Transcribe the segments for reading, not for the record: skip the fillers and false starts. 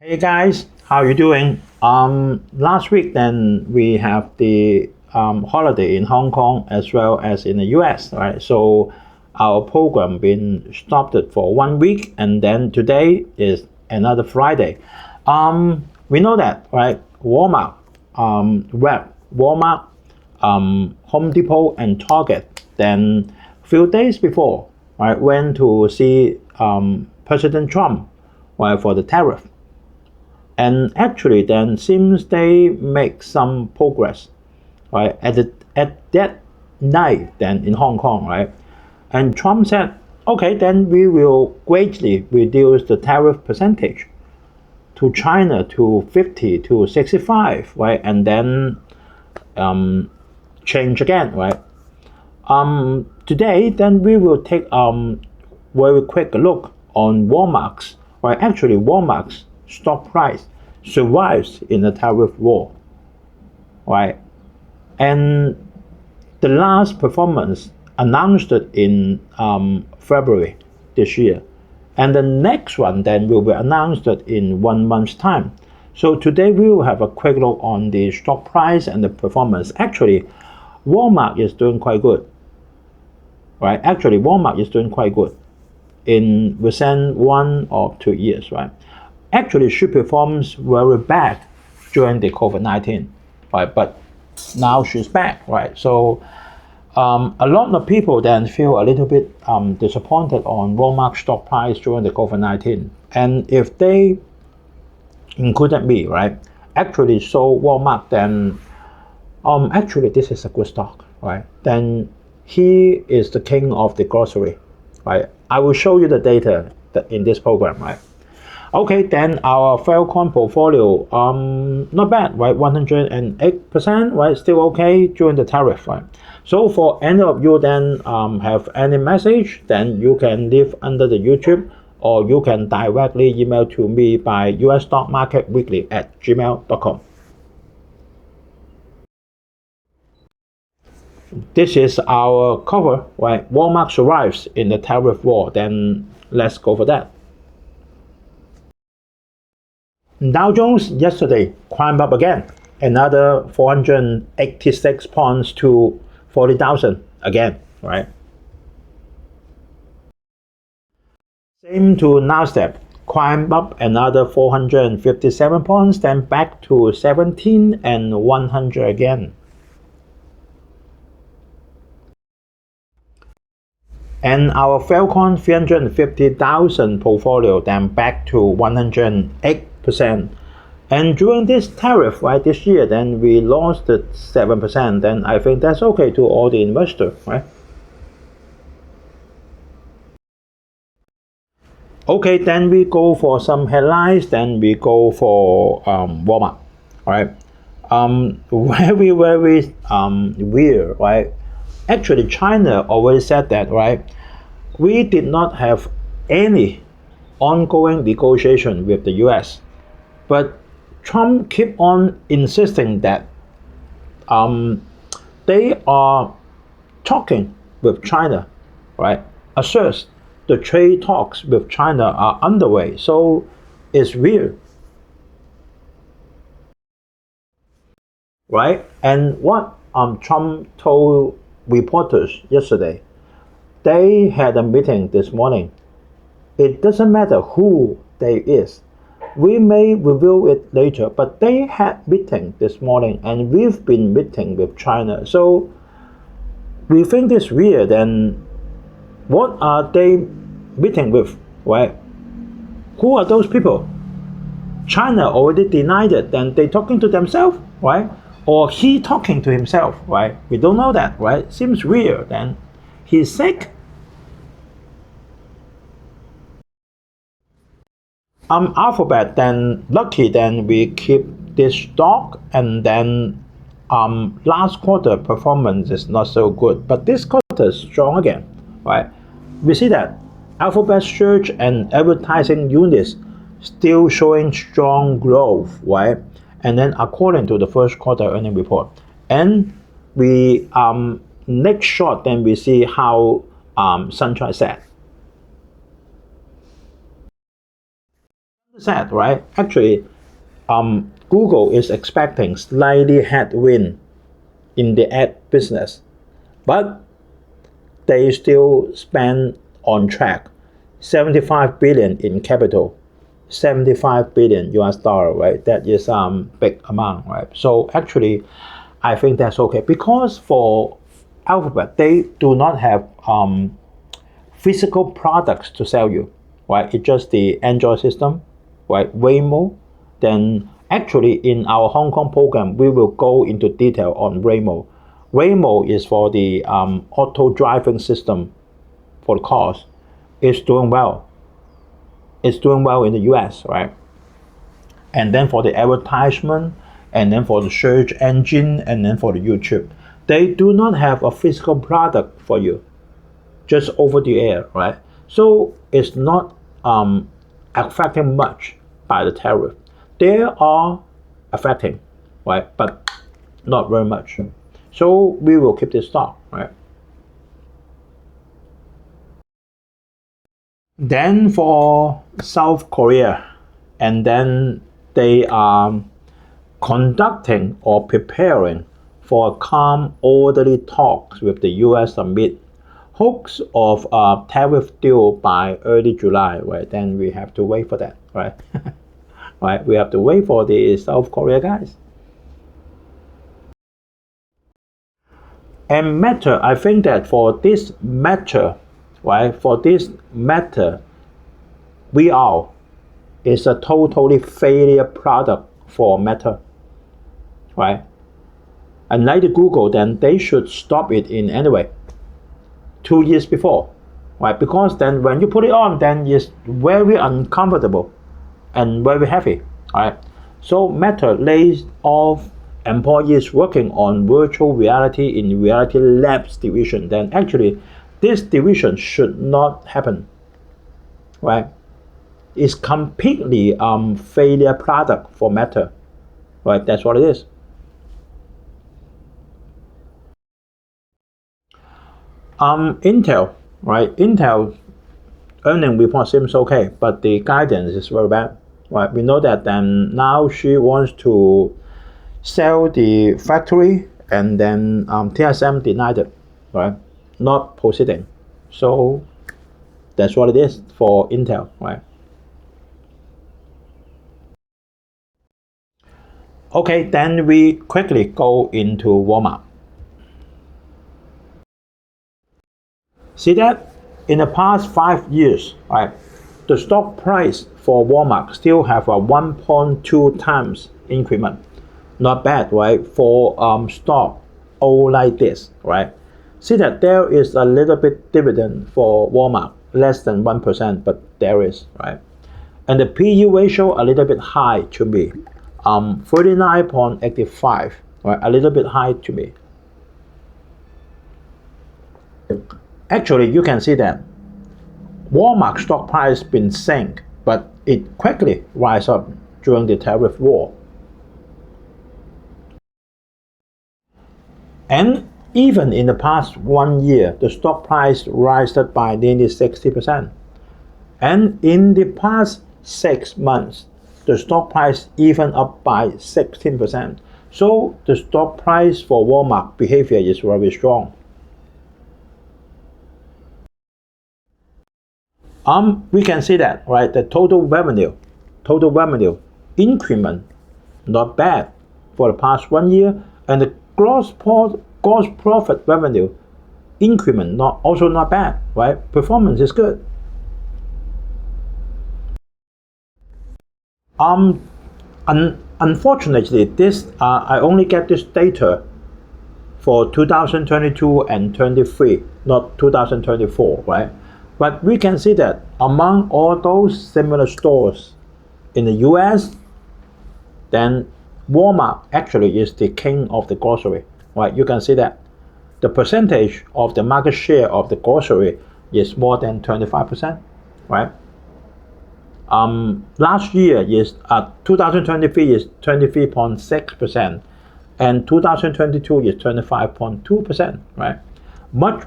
Hey guys, how you doing? Last week then we have the holiday in Hong Kong as well as in the US, right? So our program been stopped for 1 week, and then today is another Friday. We know that, right? Walmart, Walmart, Home Depot, and Target. Then few days before, right, went to see President Trump, right, for the tariff. And actually then seems they make some progress, right, at that night then in Hong Kong, right? And Trump said, okay, then we will greatly reduce the tariff percentage to China to 50 to 65, right? And then change again, right? Today then we will take very quick look on Walmart's, right? Actually Walmart's stock price survives in the tariff war, right? And the last performance announced in February this year, and the next one then will be announced in 1 month's time. So today we will have a quick look on the stock price and the performance. Actually, Walmart is doing quite good, right? Actually, Walmart is doing quite good in recent 1 or 2 years, right? Actually, she performs very bad during the COVID-19, right? But now she's back, right? So a lot of people then feel a little bit disappointed on Walmart stock price during the COVID-19. And if they included me, right, actually sold Walmart, then actually this is a good stock, right? Then he is the king of the grocery, right? I will show you the data in this program, right? Okay, then our Falcon portfolio, not bad, right? 108%, right? Still okay during the tariff, right? So for any of you then have any message, then you can leave under the YouTube, or you can directly email to me by usstockmarketweekly@gmail.com. This is our cover, right? Walmart survives in the tariff war. Then let's go for that. Dow Jones yesterday climbed up again, another 486 points to 40,000 again, right? Same to Nasdaq, climbed up another 457 points, then back to 17 and 100 again. And our Falcon 350,000 portfolio then back to 108%. And during this tariff, right, this year, then we lost 7%. Then I think that's okay to all the investors, right? Okay, then we go for some headlines. Then we go for Walmart, right? Very weird, right? Actually, China always said that, right? We did not have any ongoing negotiation with the US, but Trump keep on insisting that they are talking with China, right? Asserts the trade talks with China are underway. So it's weird, right? And what Trump told reporters yesterday, they had a meeting this morning. It doesn't matter who they is. We may reveal it later, but they had meeting this morning, and we've been meeting with China. So we think this weird. And what are they meeting with, right? Who are those people? China already denied it, then they talking to themselves, right? Or he talking to himself, right? We don't know that, right? Seems weird. And he's sick. Alphabet, then lucky, then we keep this stock, and then last quarter performance is not so good, but this quarter is strong again, right? We see that Alphabet search and advertising units still showing strong growth, right? And then according to the first quarter earning report, and we next shot, then we see how Sunshine said. Said, right? Actually, Google is expecting slightly headwind in the ad business, but they still spend on track 75 billion in capital, 75 billion US dollar, right? That is big amount, right? So actually, I think that's okay because for Alphabet, they do not have physical products to sell you, right? It's just the Android system, right? Waymo. Then actually in our Hong Kong program, we will go into detail on Waymo. Waymo is for the auto driving system for the cars. It's doing well. It's doing well in the US, right? And then for the advertisement, and then for the search engine, and then for the YouTube. They do not have a physical product for you, just over the air, right? So it's not affecting much by the tariff. They are affecting, right? But not very much. So we will keep this stock, right? Then for South Korea, and then they are conducting or preparing for calm, orderly talks with the U.S. amid hopes of a tariff deal by early July, right? Then we have to wait for that, right? Right? We have to wait for the South Korea guys. And Meta, I think that for this matter, right? For this matter, VR is a totally failure product for Meta, right? And like the Google, then they should stop it in anyway. 2 years before, right? Because then when you put it on, then it's very uncomfortable and very heavy, right? So Meta lays off employees working on virtual reality in Reality Labs division. Then actually, this division should not happen, right? It's completely failure product for Meta, right? That's what it is. Intel, right? Intel earning report seems okay, but the guidance is very bad, right? We know that then now she wants to sell the factory, and then TSM denied it, right? Not proceeding. So that's what it is for Intel, right? Okay, then we quickly go into Walmart. See that in the past 5 years, right, the stock price for Walmart still have a 1.2 times increment. Not bad, right, for stock all like this, right? See that there is a little bit dividend for Walmart, less than 1%, but there is, right? And the PE ratio a little bit high to me, 39.85, right? A little bit high to me. Actually, you can see that Walmart stock price been sank, but it quickly rise up during the tariff war. And even in the past 1 year, the stock price rised by nearly 60%. And in the past 6 months, the stock price even up by 16%. So the stock price for Walmart behavior is very strong. We can see that, right? The total revenue increment, not bad for the past 1 year, and the gross profit revenue increment also not bad, right? Performance is good. Unfortunately, this I only get this data for 2022 and 23, not 2024, right? But we can see that among all those similar stores in the US, then Walmart actually is the king of the grocery, right? You can see that the percentage of the market share of the grocery is more than 25%, right? Last year is 2023 is 23.6%, and 2022 is 25.2%, right?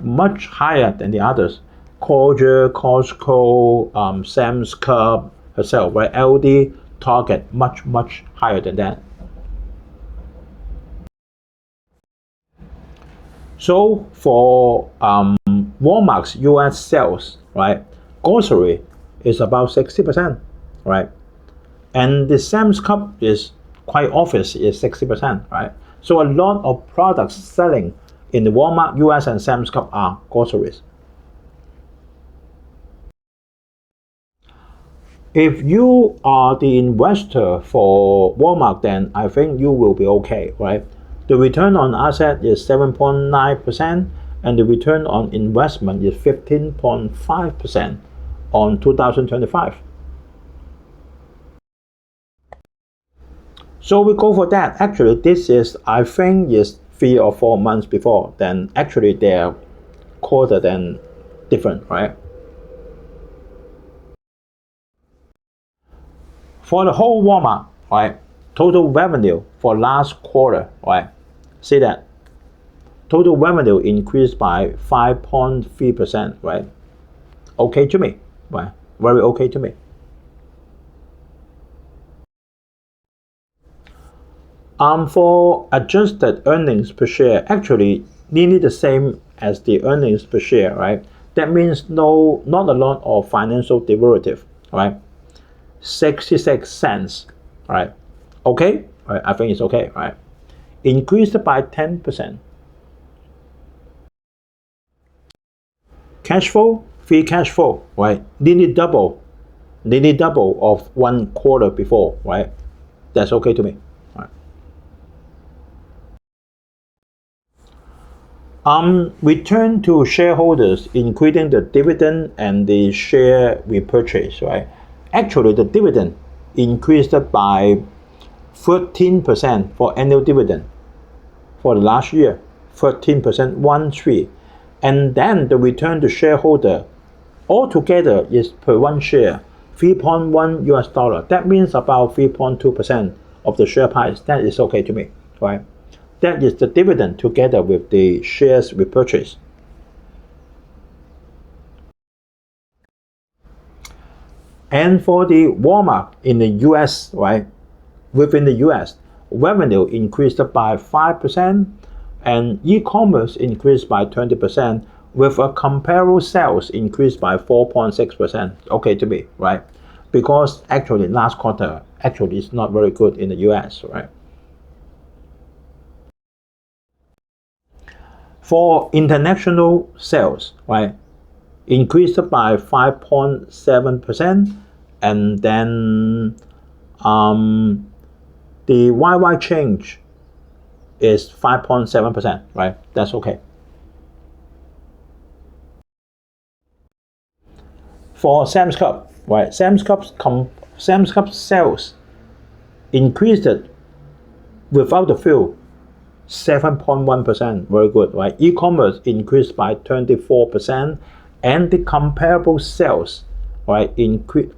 Much higher than the others. Kroger, Costco, Sam's Club, herself, right? LD target much higher than that. So for Walmart's US sales, right, grocery is about 60%, right? And the Sam's Club is quite obvious is 60%, right? So a lot of products selling in the Walmart US and Sam's Club are groceries. If you are the investor for Walmart, then I think you will be okay, right? The return on asset is 7.9% and the return on investment is 15.5% on 2025. So we go for that. Actually, this is, I think, is 3 or 4 months before. Then actually they're quarter than different, right? For the whole Walmart, right, total revenue for last quarter, right, see that total revenue increased by 5.3%, right? Okay to me, right? Very okay to me. For adjusted earnings per share, actually nearly the same as the earnings per share, right? That means not a lot of financial derivative, right? 66 cents, right? Okay, right? I think it's okay, right? Increased by 10%. Cash flow, free cash flow, right? Nearly double of 1 quarter before, right? That's okay to me. Right? Return to shareholders, including the dividend and the share repurchase, right? Actually, the dividend increased by 13% for annual dividend for the last year, 13%, 1-3. And then the return to shareholder altogether is per one share, 3.1 US dollar. That means about 3.2% of the share price. That is okay to me, right? That is the dividend together with the shares repurchase. And for the Walmart in the US, right, within the US, revenue increased by 5% and e-commerce increased by 20% with a comparable sales increased by 4.6%. Okay to me, right? Because actually last quarter actually is not very good in the US, right? For international sales, right, increased by 5.7%, and then the YY change is 5.7%, right? That's okay. For Sam's Club, right? Sam's Club sales increased without the fuel 7.1%, very good, right? E-commerce increased by 24%, and the comparable sales, right,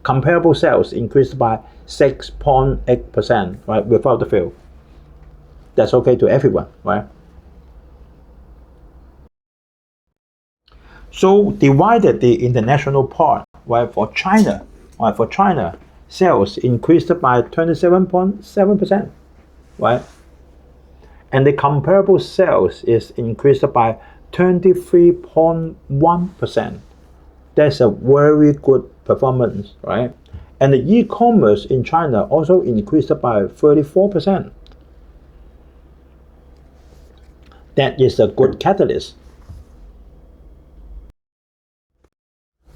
comparable sales increased by 6.8%, right, without the fuel. That's okay to everyone, right? So divided the international part, right, for China, right, for China, sales increased by 27.7%, right? And the comparable sales is increased by 23.1%. That's a very good performance, right? And the e-commerce in China also increased by 34%. That is a good catalyst.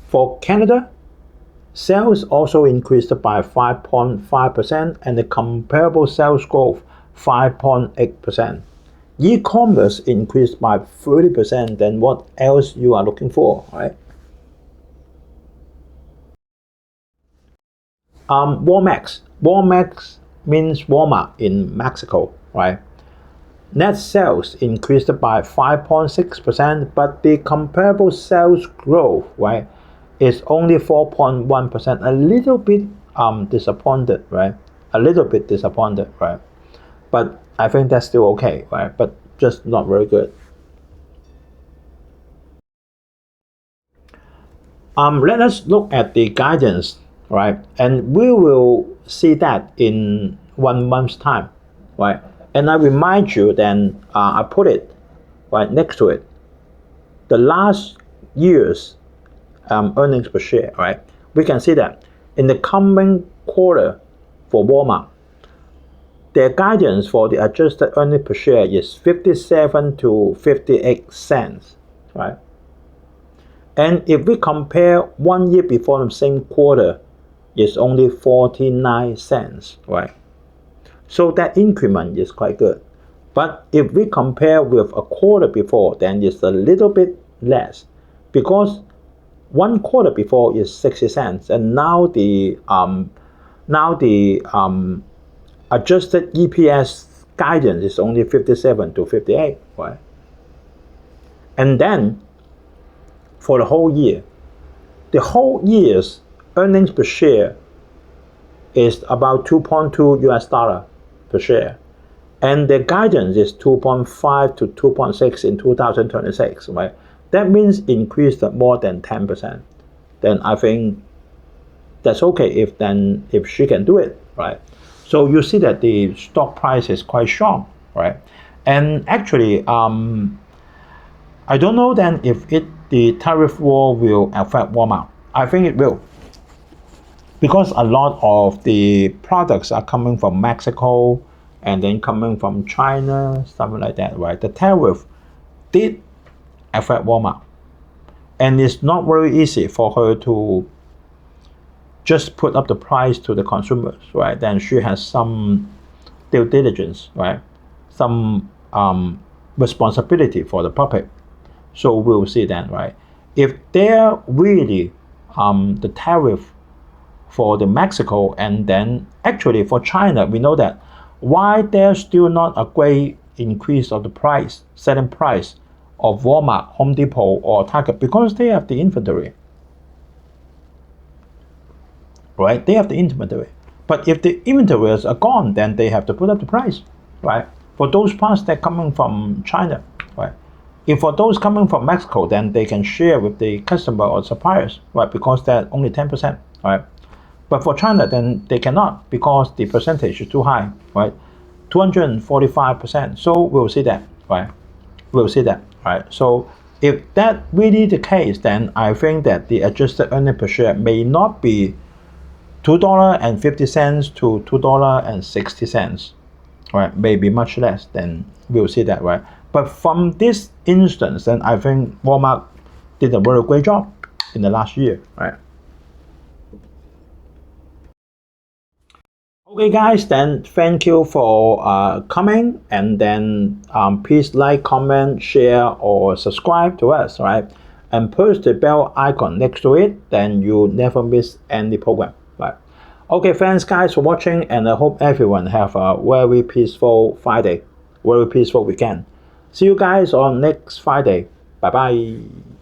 For Canada, sales also increased by 5.5% and the comparable sales growth 5.8%. E-commerce increased by 30%, then what else you are looking for, right? Walmex. Walmex means Walmart in Mexico, right? Net sales increased by 5.6%, but the comparable sales growth, right, is only 4.1%. A little bit disappointed, right? A little bit disappointed, right? But I think that's still okay, right? But just not very good. Let us look at the guidance right? And we will see that in 1 month's time, right? And I remind you, then I put it right next to it, the last year's earnings per share, right? We can see that in the coming quarter for Walmart, their guidance for the adjusted earnings per share is 57 to 58 cents, right? And if we compare 1 year before the same quarter, it's only 49 cents, right? So that increment is quite good. But if we compare with a quarter before, then it's a little bit less, because 1 quarter before is 60 cents, and now the adjusted EPS guidance is only 57 to 58, right? And then for the whole year's earnings per share is about 2.2 US dollar per share, and the guidance is 2.5 to 2.6 in 2026, right? That means increased more than 10%. Then I think that's okay if she can do it, right? So you see that the stock price is quite strong, right? And actually, I don't know then if the tariff war will affect Walmart. I think it will, because a lot of the products are coming from Mexico and then coming from China, something like that, right? The tariff did affect Walmart, and it's not very easy for her to just put up the price to the consumers, right? Then she has some due diligence, right? Some responsibility for the public. So we'll see then, right? If they're really the tariff for the Mexico, and then actually for China, we know that why there's still not a great increase of the price, selling price of Walmart, Home Depot, or Target, because they have the inventory, right? They have the inventory. But if the inventories are gone, then they have to put up the price, right? For those parts that are coming from China, right? If for those coming from Mexico, then they can share with the customer or suppliers, right? Because they're only 10%, right? But for China, then they cannot, because the percentage is too high, right? 245%. So we'll see that, right? We'll see that, right? So if that really the case, then I think that the adjusted earnings per share may not be $2.50 to $2.60, right? Maybe much less. Then we'll see that, right? But from this instance, then I think Walmart did a very great job in the last year, right? Okay, guys, then thank you for coming, and then please like, comment, share, or subscribe to us, right? And push the bell icon next to it, then you never miss any program, right? Okay, thanks guys for watching, and I hope everyone have a very peaceful Friday, very peaceful weekend. See you guys on next Friday. Bye bye.